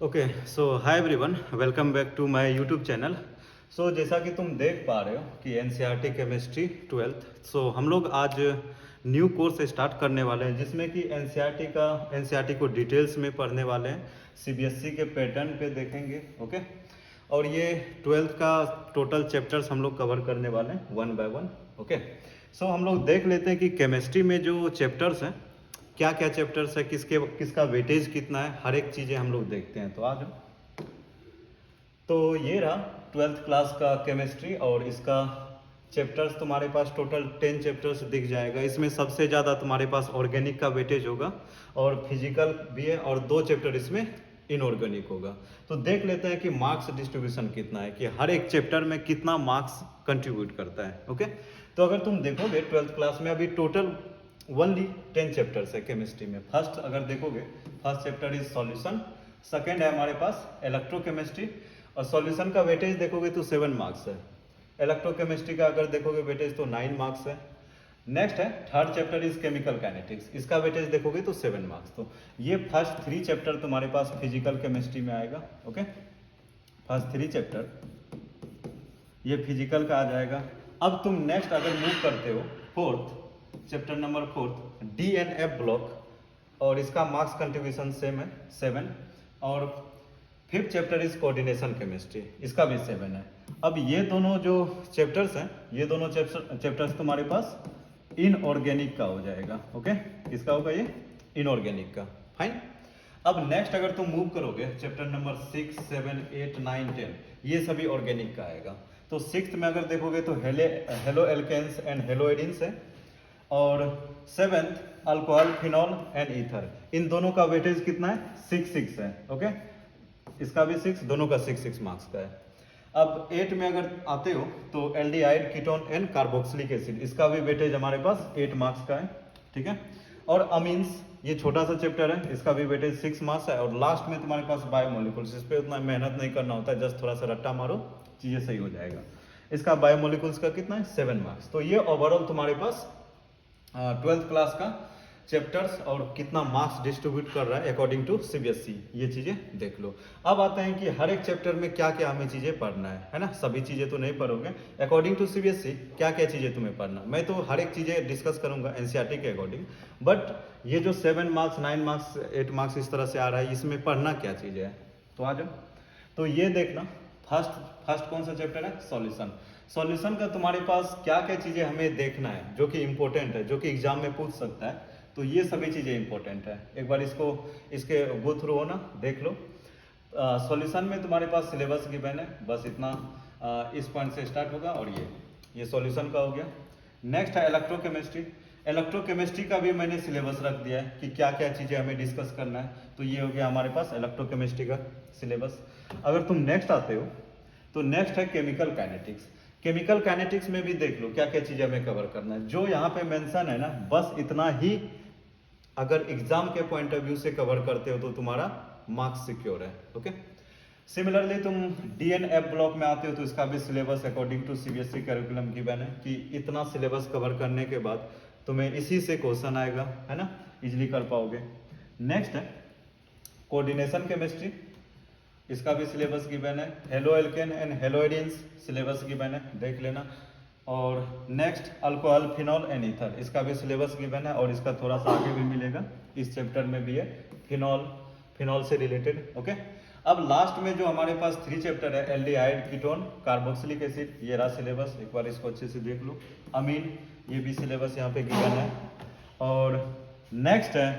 Okay so hi everyone, welcome back to my YouTube channel. So जैसा कि तुम देख पा रहे हो कि एनसीईआरटी केमिस्ट्री 12th, सो हम लोग आज न्यू कोर्स स्टार्ट करने वाले हैं जिसमें कि एनसीईआरटी को डिटेल्स में पढ़ने वाले हैं, सीबीएसई के पैटर्न पे देखेंगे। ओके, और ये 12th का टोटल चैप्टर्स हम लोग कवर करने वाले हैं वन बाय वन। ओके, सो हम लोग देख लेते हैं कि केमिस्ट्री में जो चैप्टर्स हैं, क्या क्या चैप्टर्स है, किसका वेटेज कितना है, हर एक चीज़ें हम लोग देखते हैं। तो आ जाओ। तो ये रहा 12th क्लास का केमिस्ट्री और इसका चैप्टर्स तुम्हारे पास टोटल 10 चैप्टर्स दिख जाएगा। इसमें सबसे ज़्यादा तुम्हारे पास ऑर्गेनिक का वेटेज होगा और फिजिकल भी है, और 2 चैप्टर इसमें इनऑर्गेनिक होगा। तो देख लेते हैं कि मार्क्स डिस्ट्रीब्यूशन कितना है, कि हर एक चैप्टर में कितना मार्क्स कंट्रीब्यूट करता है। ओके, तो अगर तुम देखोगे 12th क्लास में अभी टोटल ओनली 10 चैप्टर्स है केमिस्ट्री में। फर्स्ट अगर देखोगे, first chapter is solution, second है हमारे पास इलेक्ट्रोकेमिस्ट्री, और सॉल्यूशन का वेटेज देखोगे तो 7 मार्क्स है। इलेक्ट्रोकेमिस्ट्री का अगर देखोगे वेटेज तो 9 मार्क्स है। नेक्स्ट है third chapter is chemical kinetics, इसका वेटेज देखोगे तो 7 मार्क्स। तो ये फर्स्ट 3 चैप्टर तुम्हारे पास फिजिकल केमिस्ट्री में आएगा। ओके, फर्स्ट 3 चैप्टर ये फिजिकल का आ जाएगा। अब तुम नेक्स्ट अगर मूव करते हो fourth chapter number 4 DNF block, और इसका मार्क्स कंट्रीब्यूशन सेम है 7, और fifth chapter is coordination chemistry, इसका भी 7 है। अब ये दोनों जो चैप्टर्स हैं, ये दोनों चैप्टर्स तुम्हारे पास इनऑर्गेनिक का हो जाएगा। ओके, किसका होगा ये? इनऑर्गेनिक का। फाइन। अब नेक्स्ट अगर तुम मूव करोगे चैप्टर नंबर 6, 7, 8, 9, 10, ये सभी ऑर्गेनिक का आएगा। तो सिक्स्थ में अगर देखोगे तो haloalkanes and haloarenes है, और 7th alcohol, phenol and ether. इन दोनों का वेटेज कितना है? 6 है। ओके, इसका भी 6, दोनों का 6 मार्क्स का है। अब 8 में अगर आते हो तो aldehyde, ketone and carboxylic acid, इसका भी वेटेज हमारे पास 8 मार्क्स का है। ठीक है, और अमीन्स, ये छोटा सा चैप्टर है, इसका भी वेटेज 6 मार्क्स है। और लास्ट में तुम्हारे पास बायोमोलिकुल्स, इस पर उतना मेहनत नहीं करना होता है, जस्ट थोड़ा सा रट्टा मारो, चीजें सही हो जाएगा। इसका बायोमोलिकुल्स का कितना है? 7 मार्क्स। तो ये ओवरऑल तुम्हारे पास 12th क्लास का चैप्टर्स और कितना मार्क्स डिस्ट्रीब्यूट कर रहा है अकॉर्डिंग टू सीबीएसई, ये चीजें देख लो। अब आते हैं कि हर एक चैप्टर में क्या क्या हमें चीजें पढ़ना है ना। सभी चीजें तो नहीं पढ़ोगे, अकॉर्डिंग टू सीबीएसई क्या क्या चीजें तुम्हें पढ़ना। मैं तो हर एक चीजें डिस्कस करूंगा एनसीईआरटी के अकॉर्डिंग, बट ये जो 7 मार्क्स, 9 मार्क्स, 8 मार्क्स इस तरह से आ रहा है, इसमें पढ़ना क्या चीजें है, तो आ जाओ। तो ये देखना, फर्स्ट कौन सा चैप्टर है? सॉल्यूशन। सॉल्यूशन का तुम्हारे पास क्या क्या चीजें हमें देखना है जो कि इंपॉर्टेंट है, जो कि एग्जाम में पूछ सकता है। तो ये सभी चीजें इंपॉर्टेंट है, एक बार इसके गो थ्रू हो ना, देख लो। सॉल्यूशन में तुम्हारे पास सिलेबस गिवन है, बस इतना। इस पॉइंट से स्टार्ट होगा, और ये सॉल्यूशन का हो गया। नेक्स्ट है इलेक्ट्रोकेमिस्ट्री। इलेक्ट्रोकेमिस्ट्री का भी मैंने सिलेबस रख दिया है कि क्या क्या चीजें हमें डिस्कस करना है। तो ये हो गया हमारे पास इलेक्ट्रोकेमिस्ट्री का सिलेबस। अगर तुम नेक्स्ट आते हो तो नेक्स्ट है केमिकल काइनेटिक्स। केमिकल काइनेटिक्स में भी देख लो क्या क्या चीजें हमें कवर करना है। जो यहाँ पे मेंशन है ना, बस इतना ही अगर एग्जाम के पॉइंट ऑफ व्यू से कवर करते हो तो तुम्हारा मार्क्स सिक्योर है। ओके, सिमिलरली तुम डीएनएफ ब्लॉक में आते हो तो इसका भी syllabus according to CBSE curriculum given है कि इतना सिलेबस कवर करने के बाद तुम्हें इसी से क्वेश्चन आएगा, है ना, इजिली कर पाओगे। नेक्स्ट है कोऑर्डिनेशन केमिस्ट्री, इसका भी सिलेबस गिवन है। Haloalkane and haloarenes syllabus given है, देख लेना। और next alcohol, phenol and ether, इसका भी सिलेबस गिवन है, और इसका थोड़ा सा आगे भी मिलेगा, इस चैप्टर में भी है फिनॉल से रिलेटेड। ओके, अब लास्ट में जो हमारे पास 3 चैप्टर है, एल्डिहाइड, कीटोन, कार्बोक्सिलिक एसिड, ये रहा सिलेबस, एक बार इसको अच्छे से देख लो। अमीन, ये भी सिलेबस यहाँ पे गिवन है। और नेक्स्ट है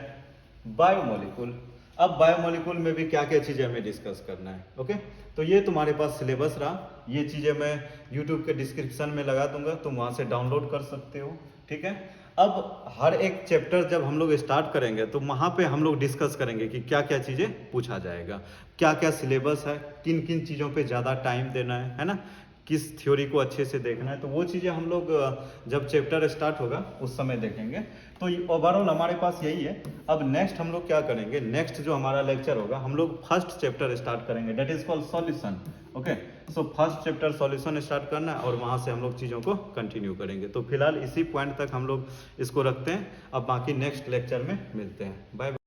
बायोमोलिकुल। अब बायोमोलिकुल में भी क्या क्या चीजें हमें डिस्कस करना है। ओके, तो ये तुम्हारे पास सिलेबस रहा। ये चीजें मैं यूट्यूब के डिस्क्रिप्शन में लगा दूंगा, तुम वहां से डाउनलोड कर सकते हो। ठीक है, अब हर एक चैप्टर जब हम लोग स्टार्ट करेंगे तो वहां पे हम लोग डिस्कस करेंगे कि क्या क्या चीजें पूछा जाएगा, क्या क्या सिलेबस है, किन किन चीजों पे ज्यादा टाइम देना है ना, किस थ्योरी को अच्छे से देखना है। तो वो चीज़ें हम लोग जब चैप्टर स्टार्ट होगा उस समय देखेंगे। तो ओवरऑल हमारे पास यही है। अब नेक्स्ट हम लोग क्या करेंगे, नेक्स्ट जो हमारा लेक्चर होगा, हम लोग फर्स्ट चैप्टर स्टार्ट करेंगे, that is called solution. Okay, so first chapter solution start करना है, और वहाँ से हम लोग चीज़ों को कंटिन्यू करेंगे। तो फिलहाल इसी पॉइंट तक हम लोग इसको रखते हैं, अब बाकी नेक्स्ट लेक्चर में मिलते हैं। बाय।